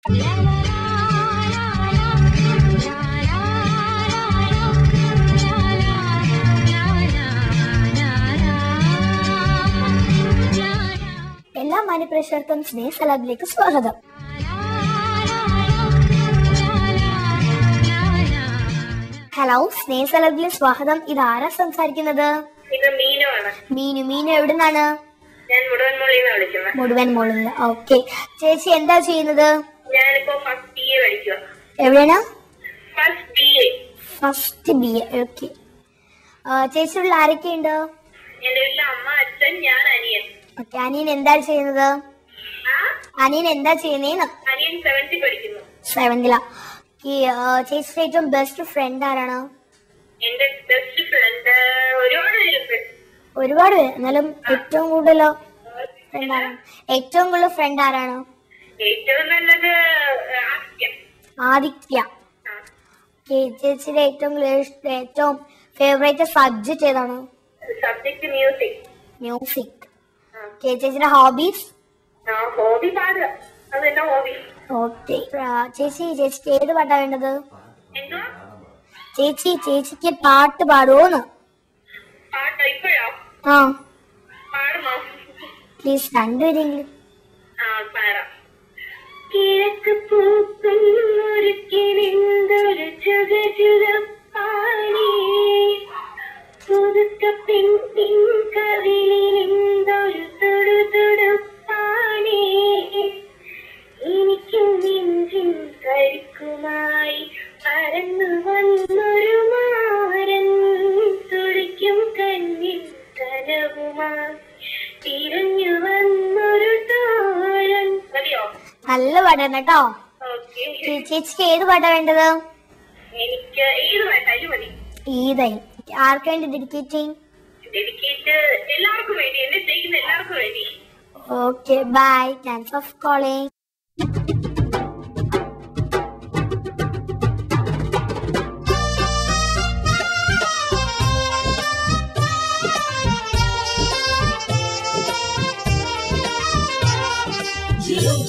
എല്ലാ മാന്യപ്രേക്ഷകർക്കും സ്നേഹസലാമിലേക്ക് സ്വാഗതം. ഹലോ, സ്നേഹസലാമിലേക്ക് സ്വാഗതം. ഇതാരാ സംസാരിക്കുന്നത്? മീനു എവിടുന്നാണ്? മുഴുവൻ മോളിൽ. ഓക്കെ ചേച്ചി, എന്താ ചെയ്യുന്നത്? എവിടെയാണ്? First BA. ഓക്കെ. ചേച്ചിയുള്ള ആരൊക്കെയുണ്ട്? ഓക്കെ. അനിയൻ എന്താ ചെയ്യുന്നത്? സെവന്തിലാ. ചേച്ചിയുടെ ഏറ്റവും ബെസ്റ്റ് ഫ്രണ്ട് ആരാണ്? ഒരുപാട് പേര്. എന്നാലും ഏറ്റവും കൂടുതൽ ഫ്രണ്ട് ആരാണ്? ആദിത്യ. ചേച്ചിയുടെ ഏറ്റവും ഫേവറേറ്റ് സബ്ജക്ട് ഏതാണ്? മ്യൂസിക്. ചേച്ചിയുടെ ഹോബീസ്? ഓക്കെ. ചേച്ചിക്ക് ഏത് പാട്ടാ വേണ്ടത്? ചേച്ചിക്ക് പാട്ട് പാടുവോന്ന്? ആ പ്ലീസ്, രണ്ടുപേരെങ്കിലും. കിഴക്ക് പൂക്കും എനിക്കും നെഞ്ചിൻ കരുക്കുമായി പരന്നു വന്നൊരു മാരൻ തുടിക്കും കണ്ണിൽ കനവുമായി തിരിഞ്ഞു വന്നൊരു തോരൻ. നല്ല പാട്ടാണ് കേട്ടോ. ചേച്ചിക്ക് ഏത് പാട്ടാ വേണ്ടത്? ഈതായി. ആർക്ക് വേണ്ടി dedicate? Okay, bye. Thanks for calling.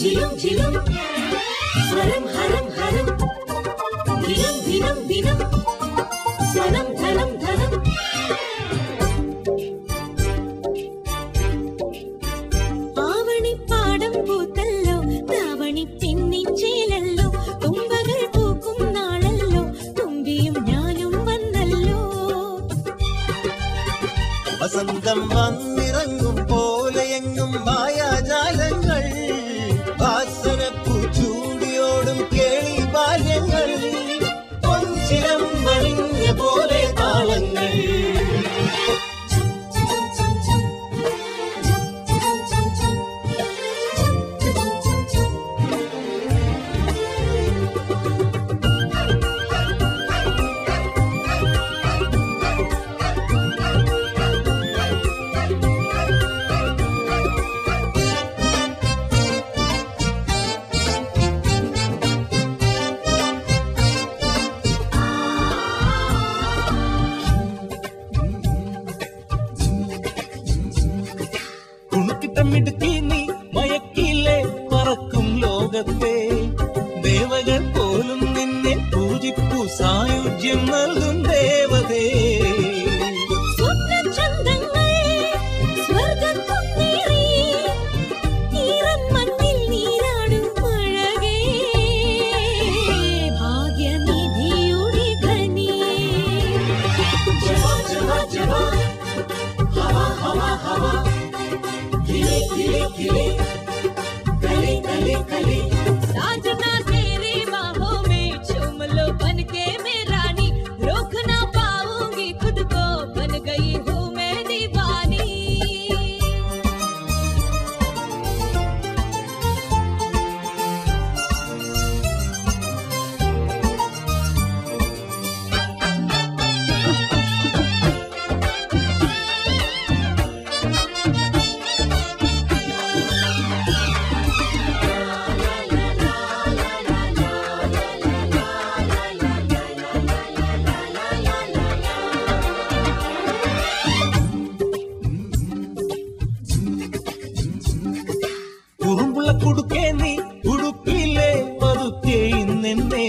ജിലും ജിലും സ്വരം ഹരം ഹരം ദിനം ദിനം ദിനം സ്വനം ധനം ധനം. ആവണിപ്പാടം പൂത്തല്ലോ, ധാവണി പെണ്ണിച്ചേലല്ലോ, തുമ്പകൾ പൂക്കും നാളല്ലോ, തുമ്പിയും ഞാനും വന്നല്ലോ. വസന്തം വന്നിറങ്ങും പോലെയെങ്ങും മായാജാലങ്ങൾ, വാസനപ്പൂ ചൂടിയോടും കേളി ബാല്യങ്ങൾ, പൊൻചിരം വഴിഞ്ഞ പോലെ താളങ്ങൾ. കുണുക്കിട്ടമിടുക്കി നീ മയക്കില്ലേ പറക്കും ലോകത്തെ, ദേവകൾ പോലും നിന്നെ പൂജിപ്പൂ സായുജ്യം നൽകും ദേവതേ. साजना तेरी बाहों में झूम लो बनके मैं रानी, रोक ना पाऊंगी खुद പുതുക്കെ ഇന്നെന്നെ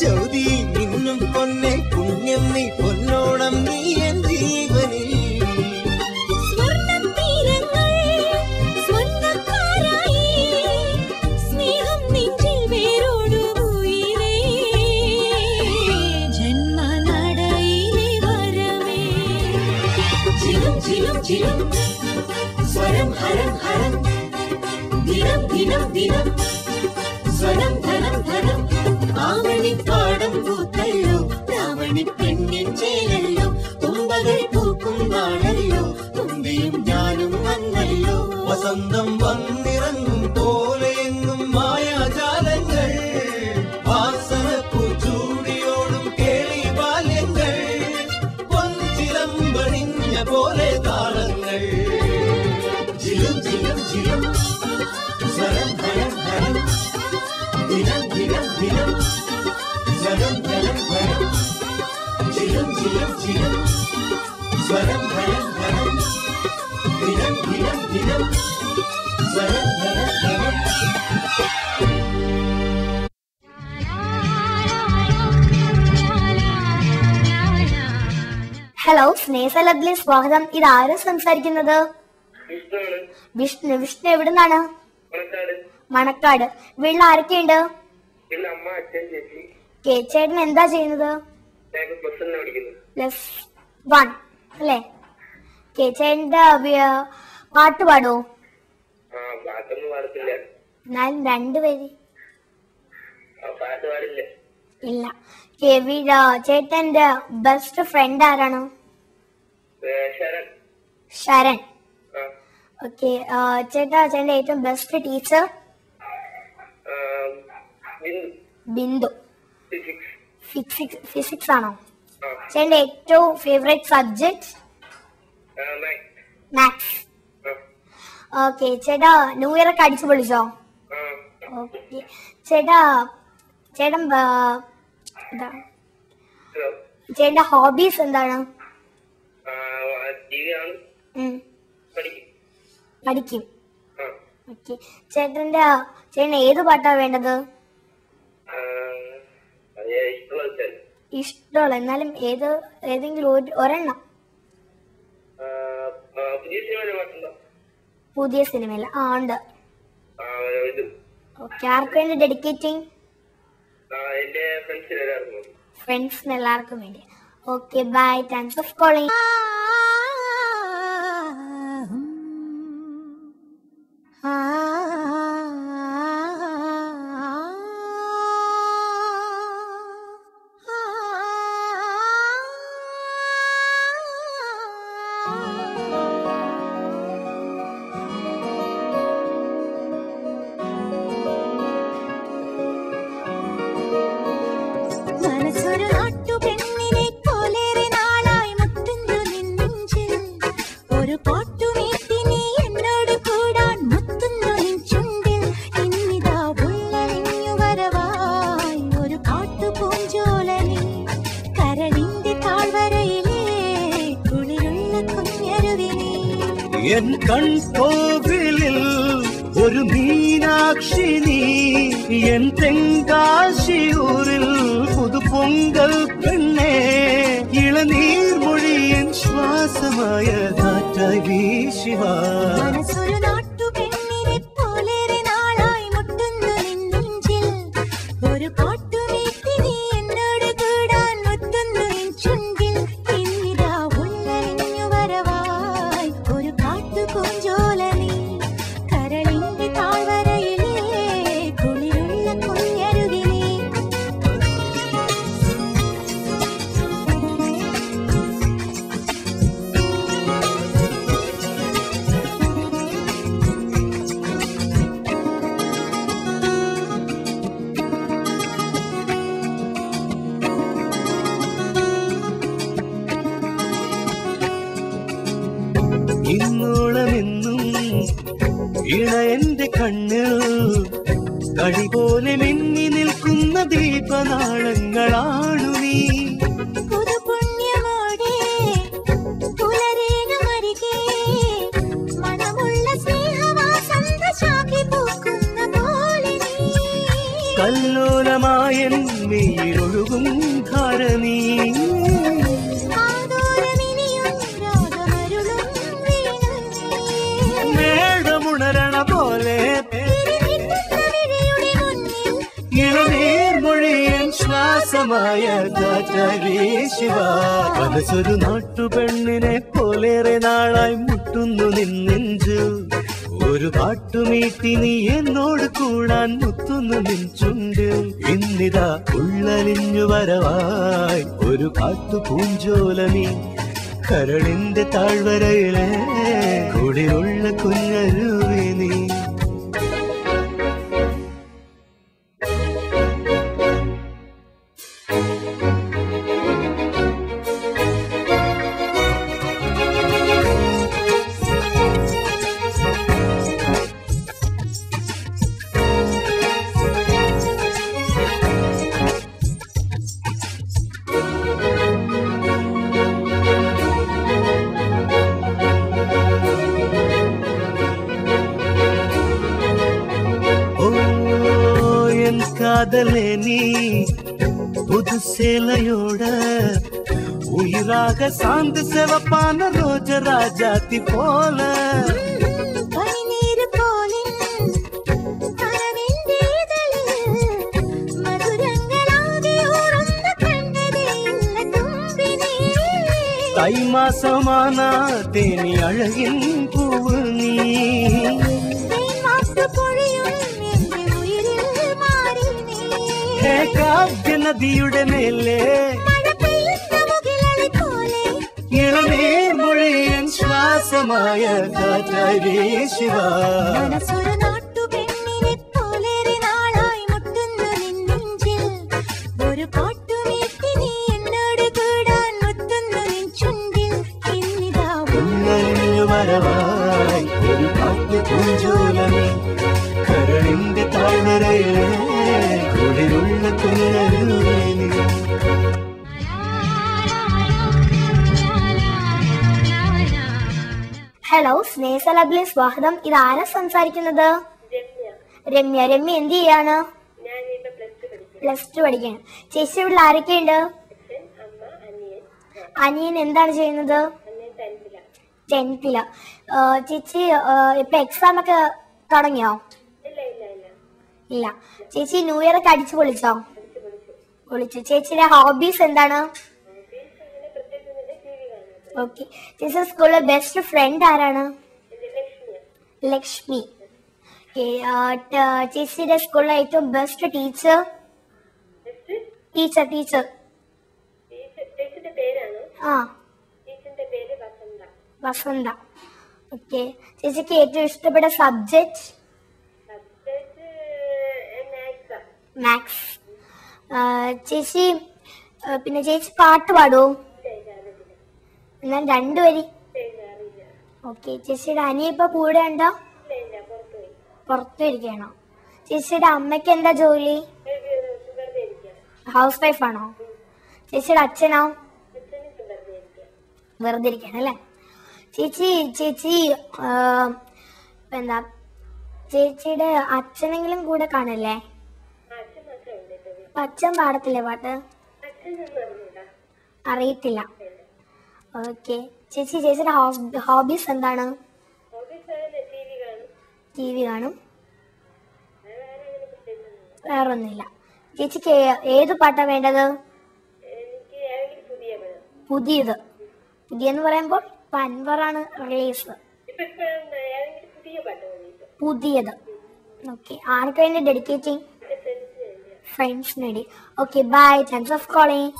ചൗതി നിന്നും പൊന്നെ പുണ്യം നീ പൊന്നോണം നീ എൻ ജീവനിൽ സ്വരം ഹരം ഹരം ദിനം ദിനം ദിനം സ്വരം ധനം ധനം ആവണിപ്പാടം പൂത്തല്ലോ രാവണി പെണ്ണിൻ ചേലല്ലോ തുമ്പകൾ പൂക്കും നാളല്ലോ തുമ്പിയും ഞാനും വന്നല്ലോ വസന്തം വന്നിറങ്ങും പോലെയെങ്ങും മായാജാലങ്ങൾ വാസനപ്പൂ ചൂടിയോടും കേളി ബാല്യങ്ങൾ പൊൻചിലമ്പണിഞ്ഞ പോലെ താളങ്ങൾ ജിലും ജിലും ജിലും സ്വരം ധനം ധനം ദിനം ദിനം ദിനം സ്വരം ധനം ധനം ജിലും ജിലും ജിലും സ്വരം ധനം ധനം ദിനം ദിനം ദിനം സ്വരം ധനം ധനം ഹലോ സ്നേഹലത്തിലെ സ്വാഗതം. ഇതാരും സംസാരിക്കുന്നത്? വിഷ്ണു. വിഷ്ണു എവിടുന്നാണ്? മണക്കാട്. വീട്ടിൽ ആരൊക്കെയുണ്ട്? ചേട്ടൻ എന്താ ചെയ്യുന്നത്? +1 അല്ലേ? ചേട്ടന്റെ പാട്ട് പാടോ? എന്നാലും രണ്ടുപേര് ഇല്ല. ചേട്ടന്റെ ബെസ്റ്റ് ഫ്രണ്ട് ആരാണ്? ശരൺ. ഓക്കെ. ചേട്ടന്റെ ഏറ്റവും ബെസ്റ്റ് ടീച്ചർ? ബിന്ദു. ഫിസിക്സ് ആണോ? ചേട്ടന്റെ ഏറ്റവും ഫേവറേറ്റ് സബ്ജക്ട്? മാത്സ്. ഓക്കെ. ചേട്ടാ ന്യൂ ഇയർ ഒക്കെ അടിച്ചു പൊളിച്ചോ? ഓക്കെ. ചേട്ടന്റെ ഹോബീസ് എന്താണ്? പഠിക്കും. ഓക്കെ. ചേട്ടൻ ഏത് പാട്ടാ വേണ്ടത്? ഇഷ്ടമുള്ള. എന്നാലും ഏതെങ്കിലും ഒരെണ്ണം. പുതിയ സിനിമയിൽ ഉണ്ട്. ഓക്കെ. ആർക്ക് വേണ്ടി ഡെഡിക്കേറ്റിംഗ്? ഫ്രണ്ട്സിന് എല്ലാവർക്കും വേണ്ടി. Okay. Bye. Thanks for calling. എൻ കൺകോവിലിൽ ഒരു മീനാക്ഷി നീ, എൻ തെങ്കാശിയൂരിൽ പുതുപൊങ്കൽ പെണ്ണേ, ഇളനീർമൊഴി എൻ ശ്വാസമായ കാറ്റായി വീശിവാ. ഇന്നോളമെന്നും ഇളയന്റെ കണ്ണിൽ കടി പോലെ മിന്നി നിൽക്കുന്ന ദീപനാളങ്ങളാണു നീ. കല്ലോലമായൻ മെയ്യിലൊഴുകും ധാരണീ മേടമുണരണ പോലെ ഇളനീർമൊഴിയൻ ശ്വാസമായ ശിവ മനസ്സൊരു നാട്ടുപെണ്ണിനെ പോലേറെ നാളായി മുട്ടുന്നു നിന്നെഞ്ചു ഒരു പാട്ടുമീട്ടി നീ എന്നോട് കൂടാൻ മുത്തുന്നു നിൻ ചുണ്ട് ഇന്നിതാ ഉള്ളലിഞ്ഞു വരവായി ഒരു കാട്ടു പൂഞ്ചോല നീ കരളിന്റെ താഴ്വരയിലെ കൂടിയുള്ള കുഞ്ഞരുവി നീ காதலே நீ புது சேலையோட உயிராக சாந்து செவப்பான ரோஜ ராஜாத்தி போல தை மாசமானா தேனி அழகின் பூவு நீ കാവ്യ നദിയുടെ മേലെ ഇളനീർമൊഴിയൻ ശ്വാസമായ കാറ്റായി ശിവ മനസ്സൊരു നാട്ടുപെണ്ണിനെ പോലേറെ നാളായി മുട്ടുന്നു നിന്നെഞ്ചിൽ ഒരു പാട്ടുമീട്ടി നീ എന്നോട് കൂടാൻ മുത്തുന്നു നിൻ ചുണ്ടിൽ ഇന്നിതാ ഉള്ളറിഞ്ഞു വരവായി ഒരു പാട്ട് പൂഞ്ചോല നീ കരളിന്റെ താഴ്വരയിലെ കൂടിയുള്ള കുഞ്ഞരുവി നീ ഹലോ സ്നേഹലബിലെ സ്വാഗതം. ഇത് ആരാ സംസാരിക്കുന്നത്? രമ്യ. രമ്യ എന്ത് ചെയ്യാണ്? +2 പഠിക്കാണ്. ചേച്ചി വീട്ടിൽ ആരൊക്കെയുണ്ട്? അനിയൻ എന്താണ് ചെയ്യുന്നത്? 10th. ചേച്ചി ഇപ്പൊ എക്സാം ഒക്കെ തുടങ്ങിയോ? ഇല്ല. ചേച്ചി ന്യൂ ഇയർ ഒക്കെ അടിച്ചു പൊളിച്ചോ? പൊളിച്ചു. ചേച്ചിയുടെ ഹോബീസ് എന്താണ്? ഓക്കെ. ചേച്ചി സ്കൂളിലെ ബെസ്റ്റ് ഫ്രണ്ട് ആരാണ്? ലക്ഷ്മി. ചേച്ചിയുടെ സ്കൂളിലെ ഏറ്റവും ബെസ്റ്റ് ടീച്ചർ? ടീച്ചർ ആ വസന്ത. ഓക്കെ. ചേച്ചിക്ക് ഏറ്റവും ഇഷ്ടപ്പെട്ട സബ്ജക്ട്? മാത്സ്. ചേച്ചി പിന്നെ ചേച്ചി പാട്ട് പാടുമോ? എന്നാൽ 2 വരി. ഓക്കെ. ചേച്ചിയുടെ അനിയ ഇപ്പൊ കൂടെ ഉണ്ടോ? പുറത്തു ഇരിക്കണോ? ചേച്ചിയുടെ അമ്മയ്ക്ക് എന്താ ജോലി? ഹൗസ് വൈഫ് ആണോ? ചേച്ചിയുടെ അച്ഛനോ? വെറുതെ ഇരിക്കണം അല്ലേ? ചേച്ചി എന്താ ചേച്ചിയുടെ അച്ഛനെങ്കിലും കൂടെ കാണല്ലേ? അച്ഛൻ പാടത്തില്ലേ പാട്ട്? അറിയത്തില്ല. ഓക്കെ. ചേച്ചിയുടെ ഹോബീസ് എന്താണ്? TV കാണും. വേറൊന്നുമില്ല. ചേച്ചിക്ക് ഏത് പാട്ടാ വേണ്ടത്? പുതിയെന്ന് പറയുമ്പോൾ അൻവറാണ് റിലീസ്. പുതിയത്. ഓക്കെ. ആർക്ക് വേണ്ടി ഡെഡിക്കേറ്റിംഗ്? ഫ്രണ്ട്സിന് വേണ്ടി. Okay. Bye. Thanks of calling.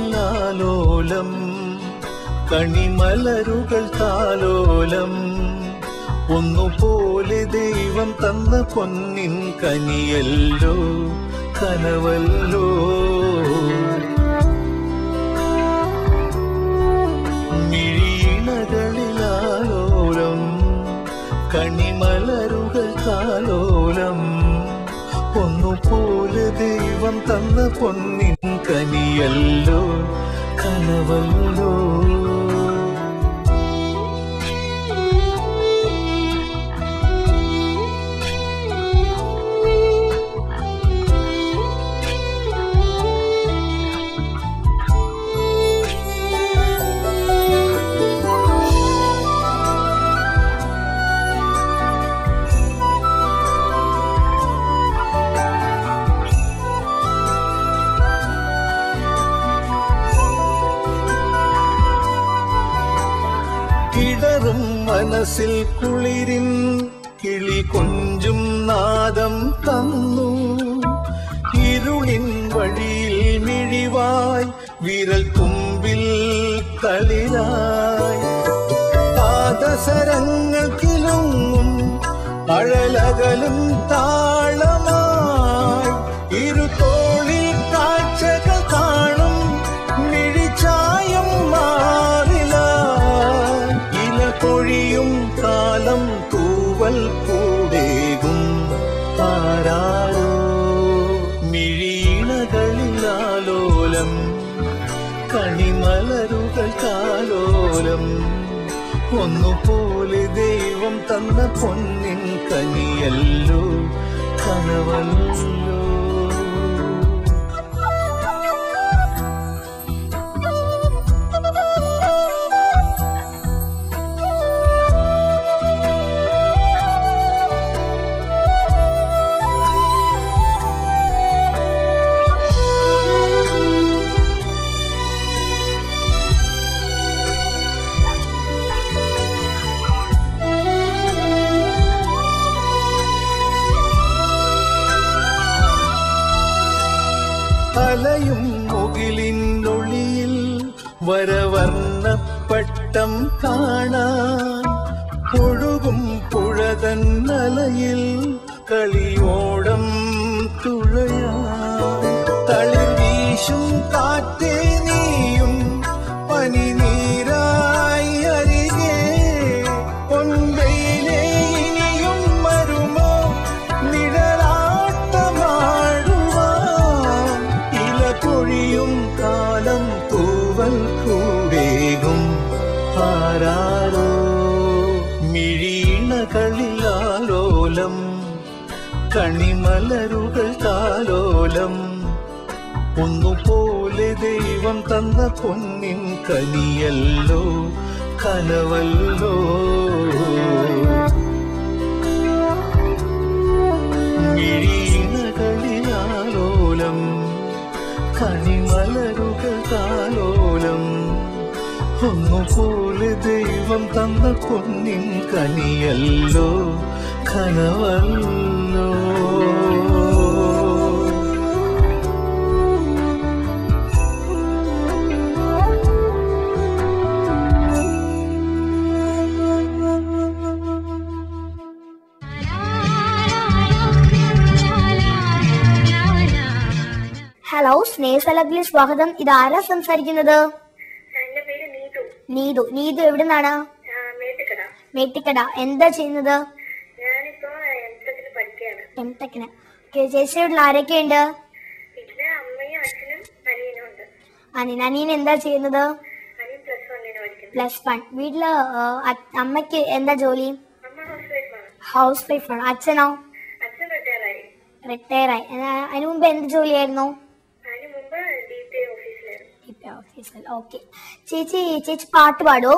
മിഴിയിണകളിലാലോലം കണിമലരുകൾ താലോലം ഒന്നുപോലെ ദൈവം തന്ന പൊന്നിൻ കനിയല്ലോ കനവല്ലോ മിഴിയിണകളിലാലോലം കണിമലരുകൾ താലോലം ഒന്നുപോലെ ദൈവം തന്ന പൊന്നിൻ കനിയല്ലോ കനവല്ലോ. ഇടറും മനസ്സിൽ കുളിരിൻ കിളി കൊഞ്ചും നാദം തന്നു. ഇരുളിൻ വഴിയിൽ മിഴിവായി വിരൽ തുമ്പിൽ തളിരായി. പാദസരങ്ങൾ കിലുങ്ങും അഴലകലും താളമായി. ഇരുതോളിൽ കാഴ്ചകൾ കാണും മിഴിച്ചായം മാറില. പൊഴിയും കാലം തൂവൽ കൂടേകും ആരാരോ. മിഴീണകളിലാലോലം കണിമലരുകൾ കാലോലം ഒന്നുപോലെ ദൈവം തന്ന പൊന്നിൻ കനിയല്ലോ കനവല്ലോ. അലയും മുകിലിനൊളിയിൽ വരവർണ്ണപ്പട്ടം കാണാൻ. ഒഴുകും പുഴതൻ അലയിൽ കളിയോടം തുഴയാൻ. തളിർ വീശും കാറ്റേ നീയും പനിനീരായി അരികെ. പൊൻവെയിലേ ഇനിയും വരുമോ നിഴലാട്ടമാടുവാൻ. ഇല പൊഴിയും കാലം തൂവൽ കൂടേകും ആരാരോ. മിഴീണകളിലാലോലം കണിമലരുകൾ താലോലം ഒന്നുപോലെ ദൈവം തന്ന പൊന്നിൻ കനിയല്ലോ കനവല്ലോ. മിഴീണകളിലാലോലം കണിമലരുകൾ താലോലം ഒന്നുപോലെ ദൈവം തന്ന പൊന്നിൻ കനിയല്ലോ കനവല്ലോ. ഹലോ, സ്നേഹസലത്തിൽ സ്വാഗതം. ഇതാരാ സംസാരിക്കുന്നത്? നീതു. നീതു എവിടെ നിന്നാണ്? മേട്ടിക്കട. എന്താ ചെയ്യുന്നത്? എംടെക്കിന്. ചേച്ചിയുടെ ആരൊക്കെ ഉണ്ട്? അനിയൻ എന്താ ചെയ്യുന്നത്? +1. വീട്ടില് അമ്മയ്ക്ക് എന്താ ജോലി? ഹൗസ് വൈഫാണ്. അച്ഛനോ? റിട്ടയറായി. അതിനു മുമ്പ് എന്ത് ജോലിയായിരുന്നു? ഓഫീസിൽ. ഓക്കെ. ചേച്ചി പാട്ട് പാടോ?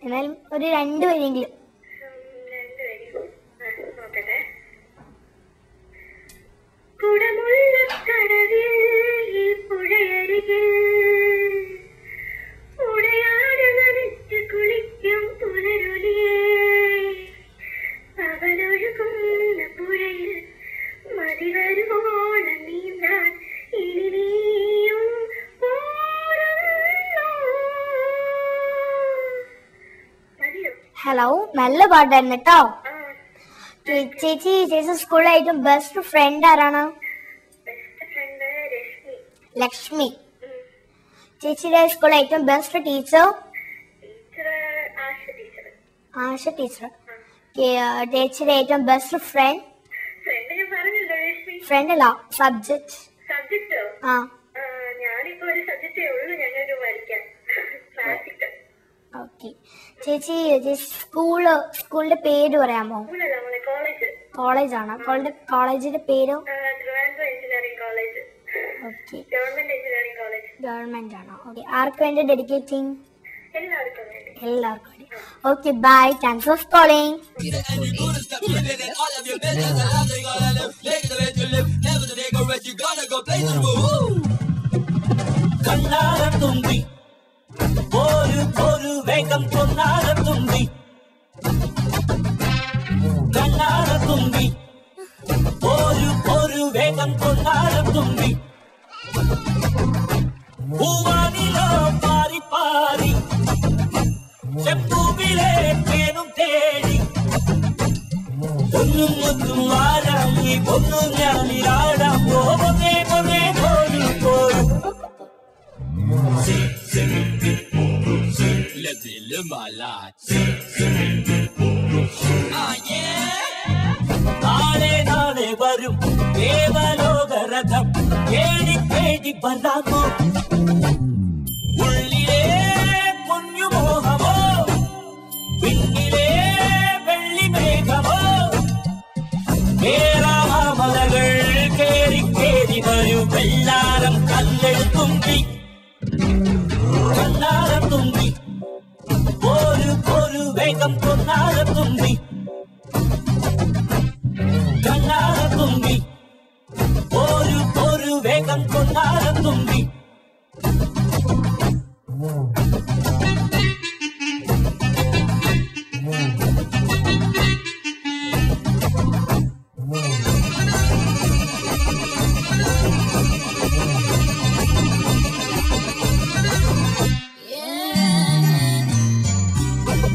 എന്നാലും ഒരു 2 വരിയെങ്കിലും. ഹലോ, നല്ല പാട്ടായിരുന്നു കേട്ടോ. ചേച്ചി സ്കൂളിൽ ഏറ്റവും ബെസ്റ്റ് ഫ്രണ്ട് ആരാണ്? ലക്ഷ്മി. ചേച്ചിയുടെ സ്കൂളിൽ ഏറ്റവും ബെസ്റ്റ് ടീച്ചർ? ആശ ടീച്ചർ. ചേച്ചിയുടെ ഏറ്റവും ബെസ്റ്റ് ഫ്രണ്ട്? ഫ്രണ്ട് അല്ല, സബ്ജക്ട്. ആ ഓക്കെ. ചേച്ചി സ്കൂളിന്റെ പേര് പറയാമോ? കോളേജാണോ? കോളേജിന്റെ പേര്? ഓക്കെ, ഗവൺമെന്റ് ആണോ? ഓക്കെ. ആർക്ക് വേണ്ടി ഡെഡിക്കേറ്റിംഗ്? എല്ലാവർക്കും വേണ്ടി. Okay, bye. Thanks for calling. കണ്ണാരത്തുമ്പി ഒരു വേഗം പൊന്നാരത്തുമ്പി, കണ്ണാരത്തുമ്പി ഒരു വേഗം പൊന്നാരത്തുമ്പി, പൂവാനിലോ പാറി പാറി ചെപ്പൂവിലെ തേനും തേടി, ഒന്നും ഒന്നും ആരായി ഒന്നും ഞാനിലാടാം പോവേ പോവേ പോലും പോലും. നാളെ നാളെ വരും ദേവലോകരഥം കേടി കേടി വരാമോ, ഉള്ളിലെ കുഞ്ഞു മോഹമോ പിന്നിലെ വെള്ളി മേഘമോ, കേരളമലകൾ കേറി കേറി വരും വെള്ളാരം കല്ലെടുത്തുമ്പി, കണ്ണാരത്തുമ്പി ഒരു വേഗം പൊന്നാരത്തുമ്പി, കണ്ണാരത്തുമ്പി ഒരു വേഗം പൊന്നാരത്തുമ്പി.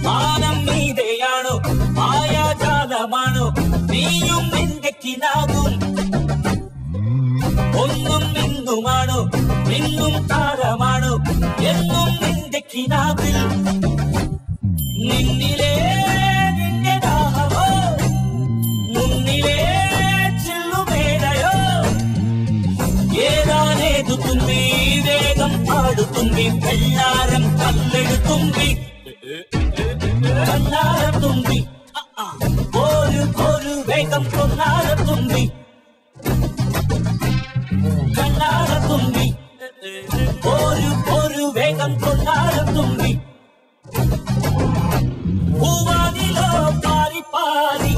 മാനം മീതയാണോ മായാജാലമാണോ നീയും എന്റെ കിനാവും, ഒന്നും നിന്നുമാണോ നിന്നും താരമാണോ എന്നും നിന്റെ കിനാവിൽ, നിന്നിലെ നിന്റെ ദാഹമോ മുന്നിലെ ചെല്ലുമേടയോ, ഏതാനേതു തുമ്പി വേഗം പാടുത്തുമ്പി, വെള്ളാരം കല്ലെടുത്തുമ്പി, കണ്ണാരത്തുമ്പി ഒരു വേഗം പൊന്നാരത്തുമ്പി, കണ്ണാരത്തുമ്പി ഒരു വേഗം പൊന്നാരത്തുമ്പി, പൂവാനിലോ പാറി പാറി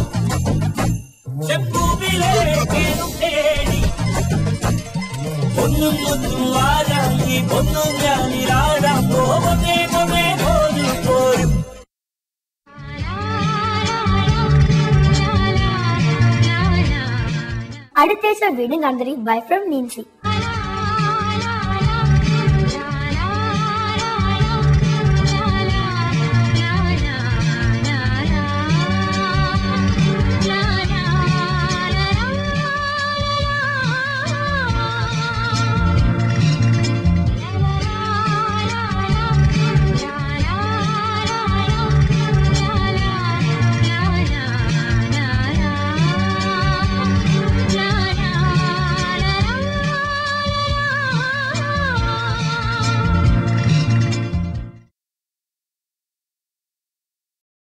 ചെപ്പൂവിലെ തേനും തേടി, ഒന്നും ഒന്നും ആരായി ഒന്നും ഞാനിലാടാം പോവേ പോവേ പോലും പോരും. അടുത്ത വീണ്ടും കണ്ടറി. Bye from Nincy.